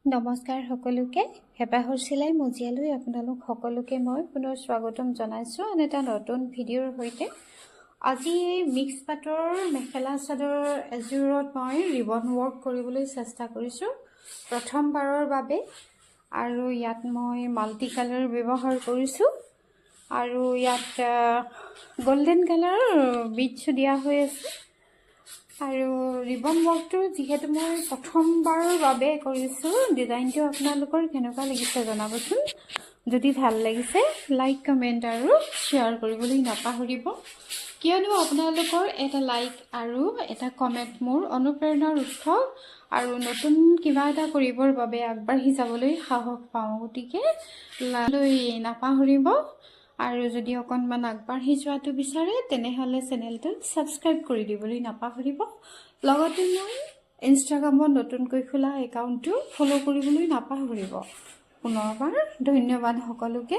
নমস্কাৰ সকলোকে হেপাহৰ চিলাই মজিয়ালৈ আপোনালোক সকলোকে মই পুনৰ স্বাগতম জনাইছোঁ আন এটা নতুন ভিডিঅ'ৰ সৈতে। আজি মিক্স পাটৰ মেখেলা চাদৰ এযোৰত মই ৰিবন ৱৰ্ক কৰিবলৈ চেষ্টা কৰিছোঁ প্ৰথমবাৰৰ বাবে। আৰু ইয়াত মই মাল্টি কালাৰ ব্যৱহাৰ কৰিছোঁ আৰু ইয়াত গোল্ডেন কালাৰ বিটছ দিয়া হৈ আছে। আৰু ৰিবন ৱৰ্কটো যিহেতু মই প্ৰথমবাৰৰ বাবে কৰিছোঁ, ডিজাইনটো আপোনালোকৰ কেনেকুৱা লাগিছে জনাবচোন। যদি ভাল লাগিছে লাইক কমেণ্ট আৰু শ্বেয়াৰ কৰিবলৈ নাপাহৰিব, কিয়নো আপোনালোকৰ এটা লাইক আৰু এটা কমেণ্ট মোৰ অনুপ্ৰেৰণাৰ উৎস আৰু নতুন কিবা এটা কৰিবৰ বাবে আগবাঢ়ি যাবলৈ সাহস পাওঁ। গতিকে লৈ নাপাহৰিব আৰু যদি অকণমান আগবাঢ়ি যোৱাটো বিচাৰে তেনেহ'লে চেনেলটো ছাবস্ক্ৰাইব কৰি দিবলৈ নাপাহৰিব। লগতে মই ইনষ্টাগ্ৰামত নতুনকৈ খোলা একাউণ্টটো ফ'ল' কৰিবলৈ নাপাহৰিব। পুনৰবাৰ ধন্যবাদ সকলোকে।